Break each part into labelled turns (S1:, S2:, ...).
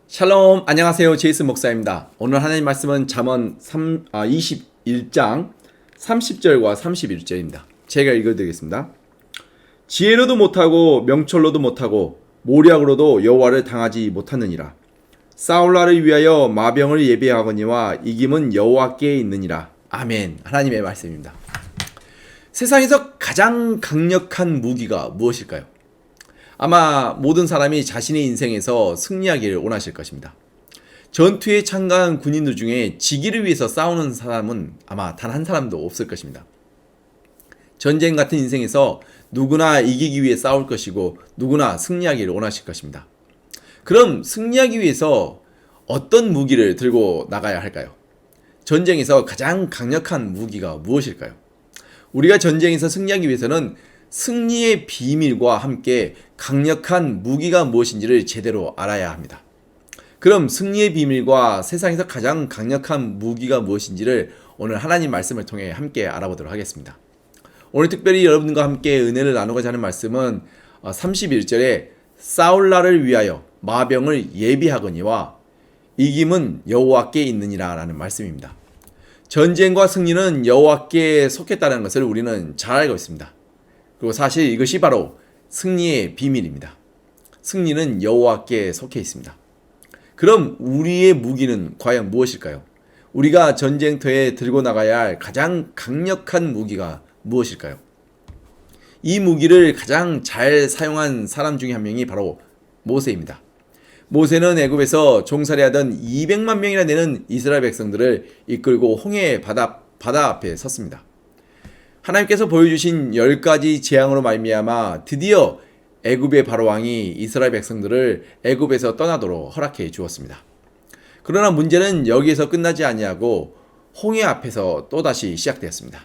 S1: 샬롬, 안녕하세요. 제이슨 목사입니다. 오늘 하나님 말씀은 잠언 21장 30절과 31절입니다. 제가 읽어드리겠습니다. 지혜로도 못하고 명철로도 못하고 모략으로도 여호와를 당하지 못하느니라. 싸울날을 위하여 마병을 예비하거니와 이김은 여호와께 있느니라. 아멘. 하나님의 말씀입니다. 세상에서 가장 강력한 무기가 무엇일까요? 아마 모든 사람이 자신의 인생에서 승리하기를 원하실 것입니다. 전투에 참가한 군인들 중에 지기를 위해서 싸우는 사람은 아마 단 한 사람도 없을 것입니다. 전쟁 같은 인생에서 누구나 이기기 위해 싸울 것이고 누구나 승리하기를 원하실 것입니다. 그럼 승리하기 위해서 어떤 무기를 들고 나가야 할까요? 전쟁에서 가장 강력한 무기가 무엇일까요? 우리가 전쟁에서 승리하기 위해서는 승리의 비밀과 함께 강력한 무기가 무엇인지를 제대로 알아야 합니다. 그럼 승리의 비밀과 세상에서 가장 강력한 무기가 무엇인지를 오늘 하나님 말씀을 통해 함께 알아보도록 하겠습니다. 오늘 특별히 여러분과 함께 은혜를 나누고자 하는 말씀은 31절에 싸울 날을 위하여 마병을 예비하거니와 이김은 여호와께 있느니라 라는 말씀입니다. 전쟁과 승리는 여호와께 속했다는 것을 우리는 잘 알고 있습니다. 그리고 사실 이것이 바로 승리의 비밀입니다. 승리는 여호와께 속해 있습니다. 그럼 우리의 무기는 과연 무엇일까요? 우리가 전쟁터에 들고 나가야 할 가장 강력한 무기가 무엇일까요? 이 무기를 가장 잘 사용한 사람 중에 한 명이 바로 모세입니다. 모세는 애굽에서 종살이하던 200만 명이나 되는 이스라엘 백성들을 이끌고 홍해 바다 앞에 섰습니다. 하나님께서 보여주신 10가지 재앙으로 말미암아 드디어 애굽의 바로왕이 이스라엘 백성들을 애굽에서 떠나도록 허락해 주었습니다. 그러나 문제는 여기에서 끝나지 아니하고 홍해 앞에서 또다시 시작되었습니다.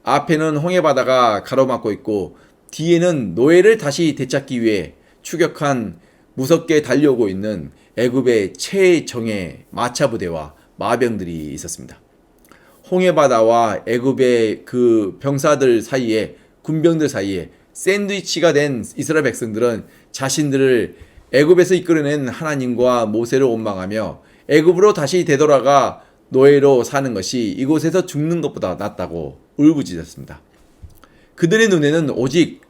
S1: 앞에는 홍해 바다가 가로막고 있고 뒤에는 노예를 다시 되찾기 위해 추격한 무섭게 달려오고 있는 애굽의 최정예 마차 부대와 마병들이 있었습니다. 홍해바다와 애굽의 그 병사들 사이에, 군병들 사이에 샌드위치가 된 이스라엘 백성들은 자신들을 애굽에서 이끌어낸 하나님과 모세를 원망하며 애굽으로 다시 되돌아가 노예로 사는 것이 이곳에서 죽는 것보다 낫다고 울부짖었습니다. 그들의 눈에는 오직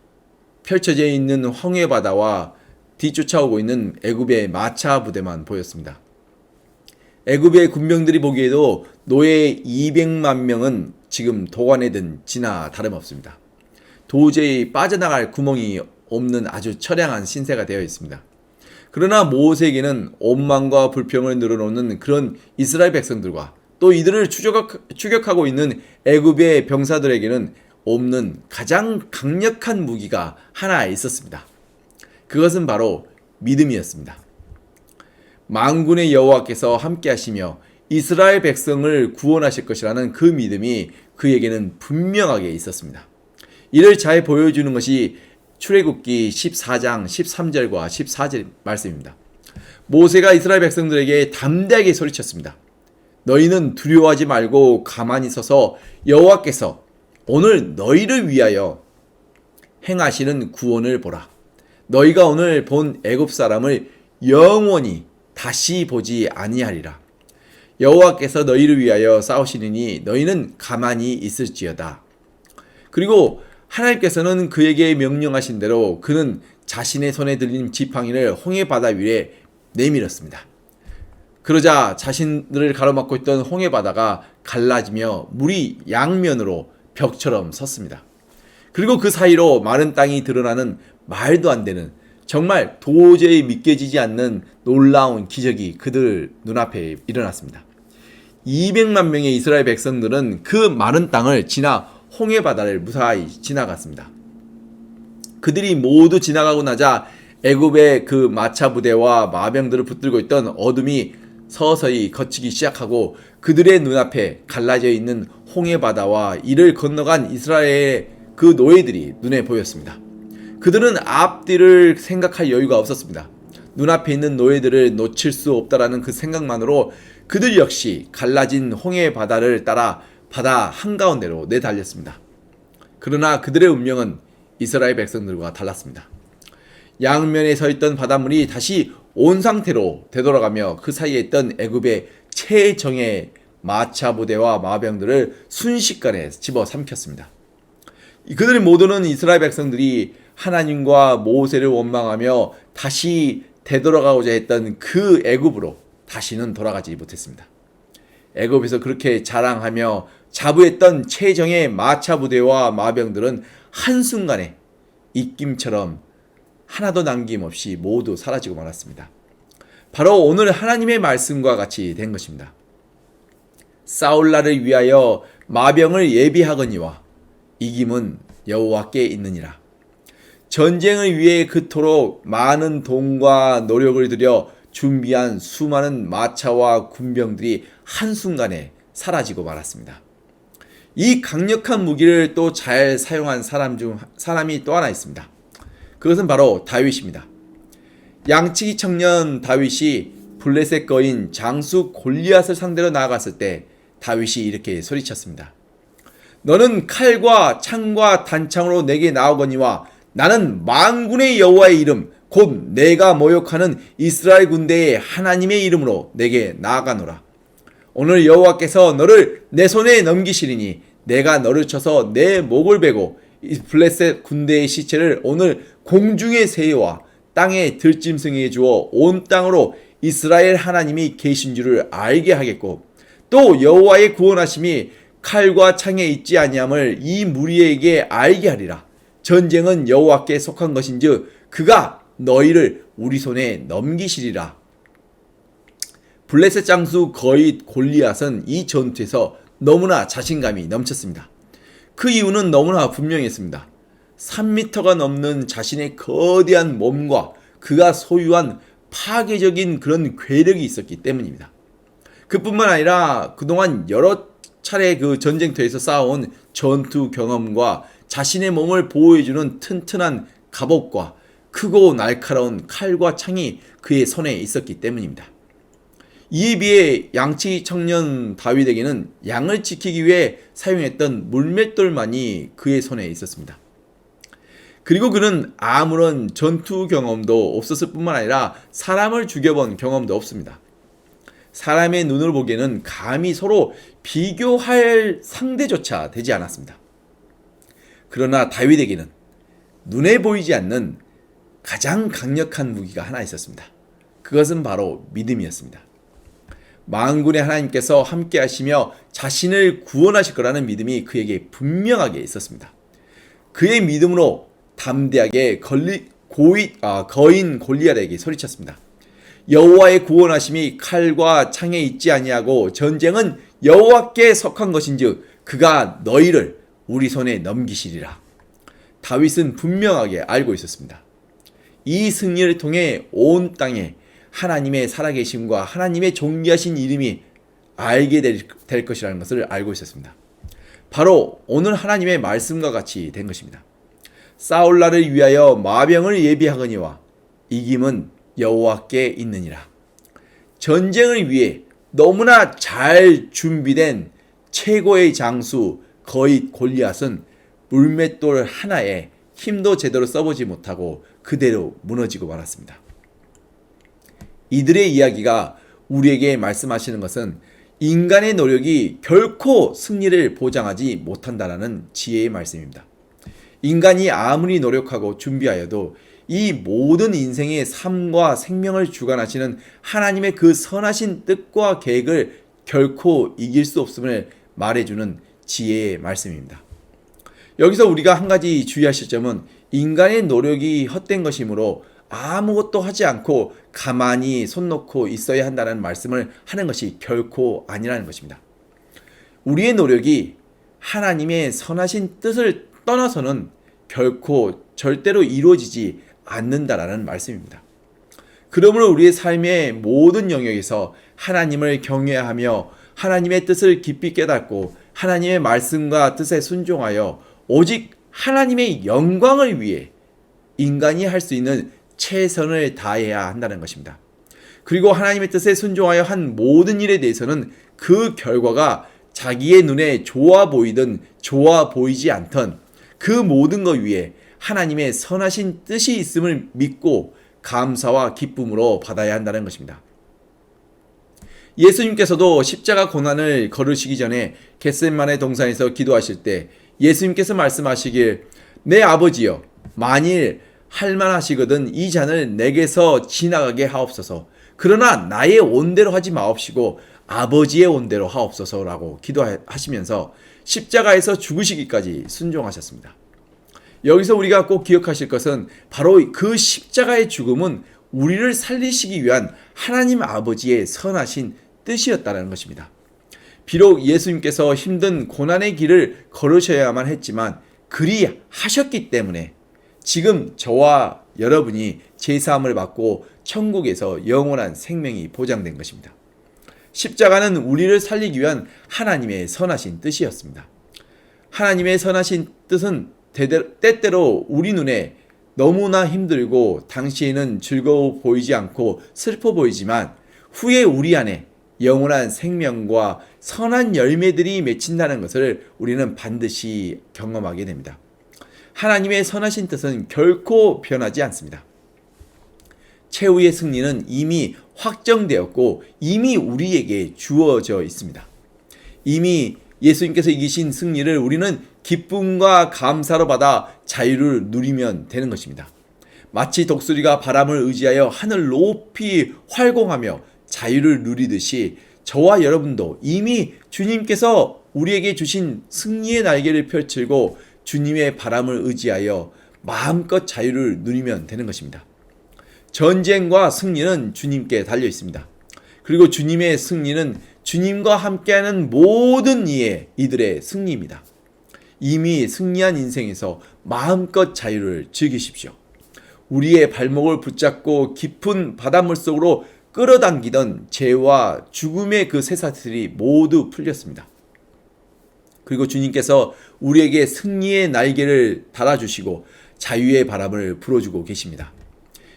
S1: 펼쳐져 있는 홍해바다와 뒤쫓아오고 있는 애굽의 마차 부대만 보였습니다. 애굽의 군병들이 보기에도 노예 200만 명은 지금 도관에 든 지나 다름없습니다. 도저히 빠져나갈 구멍이 없는 아주 처량한 신세가 되어 있습니다. 그러나 모세에게는 원망과 불평을 늘어놓는 그런 이스라엘 백성들과 또 이들을 추격하고 있는 애굽의 병사들에게는 없는 가장 강력한 무기가 하나 있었습니다. 그것은 바로 믿음이었습니다. 만군의 여호와께서 함께 하시며 이스라엘 백성을 구원하실 것이라는 그 믿음이 그에게는 분명하게 있었습니다. 이를 잘 보여주는 것이 출애굽기 14장 13절과 14절 말씀입니다. 모세가 이스라엘 백성들에게 담대하게 소리쳤습니다. 너희는 두려워하지 말고 가만히 서서 여호와께서 오늘 너희를 위하여 행하시는 구원을 보라. 너희가 오늘 본 애굽 사람을 영원히 다시 보지 아니하리라. 여호와께서 너희를 위하여 싸우시느니 너희는 가만히 있을지어다. 그리고 하나님께서는 그에게 명령하신 대로 그는 자신의 손에 들린 지팡이를 홍해 바다 위에 내밀었습니다. 그러자 자신들을 가로막고 있던 홍해 바다가 갈라지며 물이 양면으로 벽처럼 섰습니다. 그리고 그 사이로 마른 땅이 드러나는 말도 안 되는 정말 도저히 믿겨지지 않는 놀라운 기적이 그들 눈앞에 일어났습니다. 200만 명의 이스라엘 백성들은 그 마른 땅을 지나 홍해 바다를 무사히 지나갔습니다. 그들이 모두 지나가고 나자 애굽의 그 마차 부대와 마병들을 붙들고 있던 어둠이 서서히 걷히기 시작하고 그들의 눈앞에 갈라져 있는 홍해 바다와 이를 건너간 이스라엘의 그 노예들이 눈에 보였습니다. 그들은 앞뒤를 생각할 여유가 없었습니다. 눈앞에 있는 노예들을 놓칠 수 없다라는 그 생각만으로 그들 역시 갈라진 홍해 바다를 따라 바다 한가운데로 내달렸습니다. 그러나 그들의 운명은 이스라엘 백성들과 달랐습니다. 양면에 서 있던 바닷물이 다시 온 상태로 되돌아가며 그 사이에 있던 애굽의 최정예 마차 부대와 마병들을 순식간에 집어삼켰습니다. 그들의 모두는 이스라엘 백성들이 하나님과 모세를 원망하며 다시 되돌아가고자 했던 그 애굽으로 다시는 돌아가지 못했습니다. 애굽에서 그렇게 자랑하며 자부했던 최정예 마차 부대와 마병들은 한순간에 입김처럼 하나도 남김없이 모두 사라지고 말았습니다. 바로 오늘 하나님의 말씀과 같이 된 것입니다. 싸울날을 위하여 마병을 예비하거니와 이김은 여호와께 있느니라. 전쟁을 위해 그토록 많은 돈과 노력을 들여 준비한 수많은 마차와 군병들이 한순간에 사라지고 말았습니다. 이 강력한 무기를 또 잘 사용한 사람이 또 하나 있습니다. 그것은 바로 다윗입니다. 양치기 청년 다윗이 블레셋 거인 장수 골리앗을 상대로 나아갔을 때 다윗이 이렇게 소리쳤습니다. 너는 칼과 창과 단창으로 내게 나오거니와 나는 만군의 여호와의 이름 곧 내가 모욕하는 이스라엘 군대의 하나님의 이름으로 내게 나아가노라. 오늘 여호와께서 너를 내 손에 넘기시리니 내가 너를 쳐서 내 목을 베고 이 블레셋 군대의 시체를 오늘 공중의 새와 땅에 들짐승에게 주어 온 땅으로 이스라엘 하나님이 계신 줄을 알게 하겠고 또 여호와의 구원하심이 칼과 창에 있지 아니함을 이 무리에게 알게 하리라. 전쟁은 여호와께 속한 것인즉 그가 너희를 우리 손에 넘기시리라. 블레셋 장수 거잇 골리앗은 이 전투에서 너무나 자신감이 넘쳤습니다. 그 이유는 너무나 분명했습니다. 3m가 넘는 자신의 거대한 몸과 그가 소유한 파괴적인 그런 괴력이 있었기 때문입니다. 그뿐만 아니라 그동안 여러 차례 그 전쟁터에서 쌓아온 전투 경험과 자신의 몸을 보호해주는 튼튼한 갑옷과 크고 날카로운 칼과 창이 그의 손에 있었기 때문입니다. 이에 비해 양치기 청년 다윗에게는 양을 지키기 위해 사용했던 물맷돌만이 그의 손에 있었습니다. 그리고 그는 아무런 전투 경험도 없었을 뿐만 아니라 사람을 죽여본 경험도 없습니다. 사람의 눈을 보기에는 감히 서로 비교할 상대조차 되지 않았습니다. 그러나 다윗에게는 눈에 보이지 않는 가장 강력한 무기가 하나 있었습니다. 그것은 바로 믿음이었습니다. 만군의 하나님께서 함께 하시며 자신을 구원하실 거라는 믿음이 그에게 분명하게 있었습니다. 그의 믿음으로 담대하게 거인 골리앗에게 소리쳤습니다. 여호와의 구원하심이 칼과 창에 있지 아니하고 전쟁은 여호와께 속한 것인즉 그가 너희를 우리 손에 넘기시리라. 다윗은 분명하게 알고 있었습니다. 이 승리를 통해 온 땅에 하나님의 살아계심과 하나님의 존귀하신 이름이 알게 될 것이라는 것을 알고 있었습니다. 바로 오늘 하나님의 말씀과 같이 된 것입니다. 싸울날을 위하여 마병을 예비하거니와 이김은 여호와께 있느니라. 전쟁을 위해 너무나 잘 준비된 최고의 장수 거잇 골리앗은 물맷돌 하나에 힘도 제대로 써보지 못하고 그대로 무너지고 말았습니다. 이들의 이야기가 우리에게 말씀하시는 것은 인간의 노력이 결코 승리를 보장하지 못한다라는 지혜의 말씀입니다. 인간이 아무리 노력하고 준비하여도 이 모든 인생의 삶과 생명을 주관하시는 하나님의 그 선하신 뜻과 계획을 결코 이길 수 없음을 말해주는 지혜의 말씀입니다. 여기서 우리가 한 가지 주의하실 점은 인간의 노력이 헛된 것이므로 아무것도 하지 않고 가만히 손 놓고 있어야 한다는 말씀을 하는 것이 결코 아니라는 것입니다. 우리의 노력이 하나님의 선하신 뜻을 떠나서는 결코 절대로 이루어지지 않는다라는 말씀입니다. 그러므로 우리의 삶의 모든 영역에서 하나님을 경외하며 하나님의 뜻을 깊이 깨닫고 하나님의 말씀과 뜻에 순종하여 오직 하나님의 영광을 위해 인간이 할 수 있는 최선을 다해야 한다는 것입니다. 그리고 하나님의 뜻에 순종하여 한 모든 일에 대해서는 그 결과가 자기의 눈에 좋아 보이든 좋아 보이지 않던 그 모든 것 위에 하나님의 선하신 뜻이 있음을 믿고 감사와 기쁨으로 받아야 한다는 것입니다. 예수님께서도 십자가 고난을 걸으시기 전에 겟세마네 동산에서 기도하실 때 예수님께서 말씀하시길 내 아버지여 만일 할만하시거든 이 잔을 내게서 지나가게 하옵소서. 그러나 나의 온대로 하지 마옵시고 아버지의 온대로 하옵소서라고 기도하시면서 십자가에서 죽으시기까지 순종하셨습니다. 여기서 우리가 꼭 기억하실 것은 바로 그 십자가의 죽음은 우리를 살리시기 위한 하나님 아버지의 선하신 뜻이었다는 것입니다. 비록 예수님께서 힘든 고난의 길을 걸으셔야만 했지만 그리 하셨기 때문에 지금 저와 여러분이 제사함을 받고 천국에서 영원한 생명이 보장된 것입니다. 십자가는 우리를 살리기 위한 하나님의 선하신 뜻이었습니다. 하나님의 선하신 뜻은 때때로 우리 눈에 너무나 힘들고 당시에는 즐거워 보이지 않고 슬퍼 보이지만 후에 우리 안에 영원한 생명과 선한 열매들이 맺힌다는 것을 우리는 반드시 경험하게 됩니다. 하나님의 선하신 뜻은 결코 변하지 않습니다. 최후의 승리는 이미 확정되었고 이미 우리에게 주어져 있습니다. 이미 예수님께서 이기신 승리를 우리는 기쁨과 감사로 받아 자유를 누리면 되는 것입니다. 마치 독수리가 바람을 의지하여 하늘 높이 활공하며 자유를 누리듯이 저와 여러분도 이미 주님께서 우리에게 주신 승리의 날개를 펼치고 주님의 바람을 의지하여 마음껏 자유를 누리면 되는 것입니다. 전쟁과 승리는 주님께 달려 있습니다. 그리고 주님의 승리는 주님과 함께하는 모든 이들의 승리입니다. 이미 승리한 인생에서 마음껏 자유를 즐기십시오. 우리의 발목을 붙잡고 깊은 바닷물 속으로 끌어당기던 죄와 죽음의 그 쇠사슬이 모두 풀렸습니다. 그리고 주님께서 우리에게 승리의 날개를 달아주시고 자유의 바람을 불어주고 계십니다.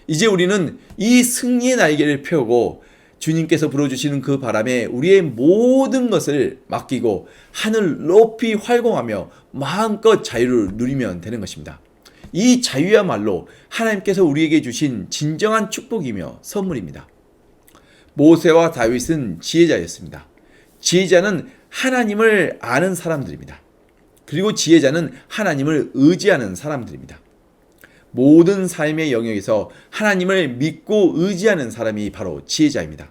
S1: 이제 우리는 이 승리의 날개를 펴고 주님께서 불어주시는 그 바람에 우리의 모든 것을 맡기고 하늘 높이 활공하며 마음껏 자유를 누리면 되는 것입니다. 이 자유야말로 하나님께서 우리에게 주신 진정한 축복이며 선물입니다. 모세와 다윗은 지혜자였습니다. 지혜자는 하나님을 아는 사람들입니다. 그리고 지혜자는 하나님을 의지하는 사람들입니다. 모든 삶의 영역에서 하나님을 믿고 의지하는 사람이 바로 지혜자입니다.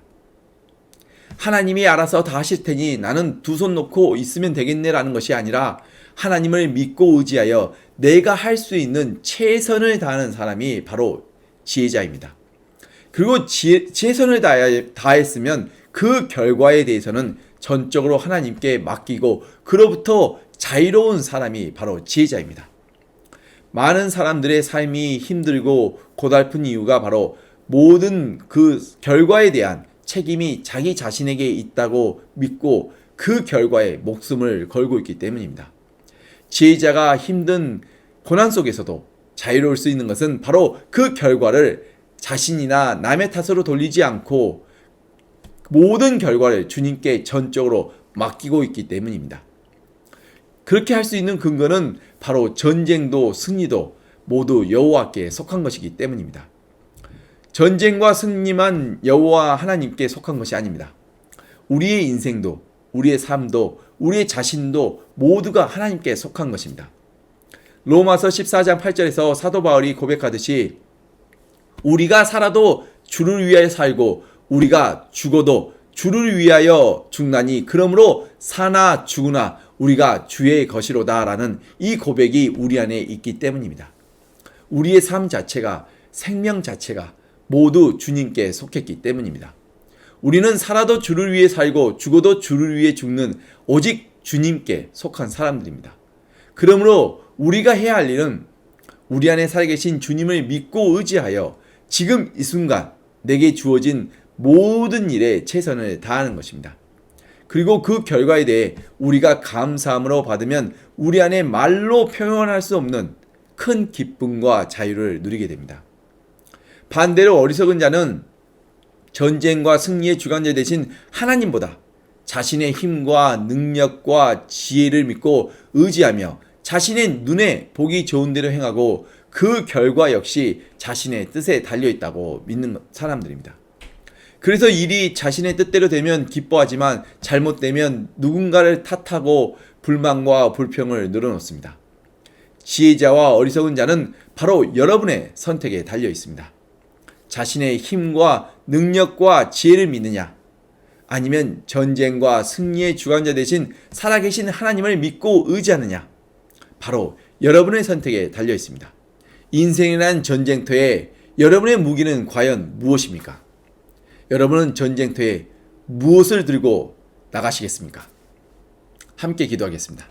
S1: 하나님이 알아서 다 하실 테니 나는 두 손 놓고 있으면 되겠네라는 것이 아니라 하나님을 믿고 의지하여 내가 할 수 있는 최선을 다하는 사람이 바로 지혜자입니다. 그리고 최선을 다했으면 그 결과에 대해서는 전적으로 하나님께 맡기고 그로부터 자유로운 사람이 바로 지혜자입니다. 많은 사람들의 삶이 힘들고 고달픈 이유가 바로 모든 그 결과에 대한 책임이 자기 자신에게 있다고 믿고 그 결과에 목숨을 걸고 있기 때문입니다. 지혜자가 힘든 고난 속에서도 자유로울 수 있는 것은 바로 그 결과를 자신이나 남의 탓으로 돌리지 않고 모든 결과를 주님께 전적으로 맡기고 있기 때문입니다. 그렇게 할 수 있는 근거는 바로 전쟁도 승리도 모두 여호와께 속한 것이기 때문입니다. 전쟁과 승리만 여호와 하나님께 속한 것이 아닙니다. 우리의 인생도 우리의 삶도 우리의 자신도 모두가 하나님께 속한 것입니다. 로마서 14장 8절에서 사도 바울이 고백하듯이 우리가 살아도 주를 위하여 살고 우리가 죽어도 주를 위하여 죽나니 그러므로 사나 죽으나 우리가 주의 것이로다라는 이 고백이 우리 안에 있기 때문입니다. 우리의 삶 자체가 생명 자체가 모두 주님께 속했기 때문입니다. 우리는 살아도 주를 위해 살고 죽어도 주를 위해 죽는 오직 주님께 속한 사람들입니다. 그러므로 우리가 해야 할 일은 우리 안에 살아계신 주님을 믿고 의지하여 지금 이 순간 내게 주어진 모든 일에 최선을 다하는 것입니다. 그리고 그 결과에 대해 우리가 감사함으로 받으면 우리 안에 말로 표현할 수 없는 큰 기쁨과 자유를 누리게 됩니다. 반대로 어리석은 자는 전쟁과 승리의 주관자 대신 하나님보다 자신의 힘과 능력과 지혜를 믿고 의지하며 자신의 눈에 보기 좋은 대로 행하고 그 결과 역시 자신의 뜻에 달려 있다고 믿는 사람들입니다. 그래서 일이 자신의 뜻대로 되면 기뻐하지만 잘못되면 누군가를 탓하고 불만과 불평을 늘어놓습니다. 지혜자와 어리석은 자는 바로 여러분의 선택에 달려 있습니다. 자신의 힘과 능력과 지혜를 믿느냐, 아니면 전쟁과 승리의 주관자 되신 살아계신 하나님을 믿고 의지하느냐, 바로 여러분의 선택에 달려 있습니다. 인생이란 전쟁터에 여러분의 무기는 과연 무엇입니까? 여러분은 전쟁터에 무엇을 들고 나가시겠습니까? 함께 기도하겠습니다.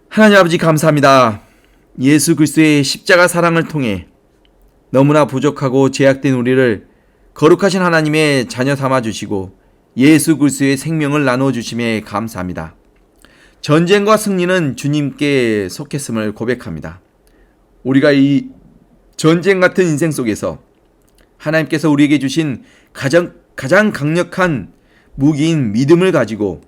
S1: 하나님 아버지 감사합니다. 예수 그리스도의 십자가 사랑을 통해 너무나 부족하고 제약된 우리를 거룩하신 하나님의 자녀 삼아 주시고 예수 그리스도의 생명을 나누어 주심에 감사합니다. 전쟁과 승리는 주님께 속했음을 고백합니다. 우리가 이 전쟁 같은 인생 속에서 하나님께서 우리에게 주신 가장 강력한 무기인 믿음을 가지고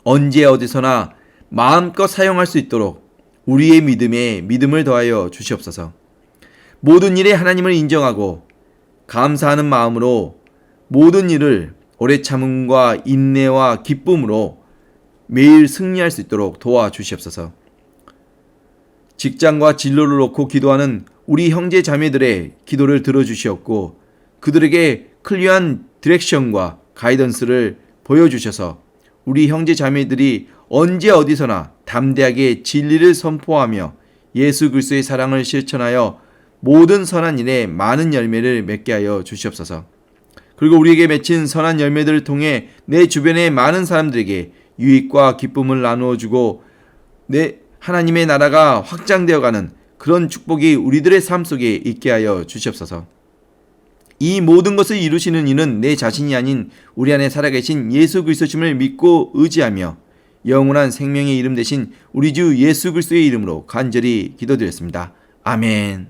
S1: 언제 어디서나 마음껏 사용할 수 있도록 우리의 믿음에 믿음을 더하여 주시옵소서. 모든 일에 하나님을 인정하고 감사하는 마음으로 모든 일을 오래 참음과 인내와 기쁨으로 매일 승리할 수 있도록 도와주시옵소서. 직장과 진로를 놓고 기도하는 우리 형제 자매들의 기도를 들어주시옵고 그들에게 클리어한 디렉션과 가이던스를 보여주셔서 우리 형제 자매들이 언제 어디서나 담대하게 진리를 선포하며 예수 그리스도의 사랑을 실천하여 모든 선한 일에 많은 열매를 맺게 하여 주시옵소서. 그리고 우리에게 맺힌 선한 열매들을 통해 내 주변의 많은 사람들에게 유익과 기쁨을 나누어 주고 내 하나님의 나라가 확장되어가는 그런 축복이 우리들의 삶 속에 있게 하여 주시옵소서. 이 모든 것을 이루시는 이는 내 자신이 아닌 우리 안에 살아계신 예수 그리스도심을 믿고 의지하며 영원한 생명의 이름 대신 우리 주 예수 그리스도의 이름으로 간절히 기도드렸습니다. 아멘.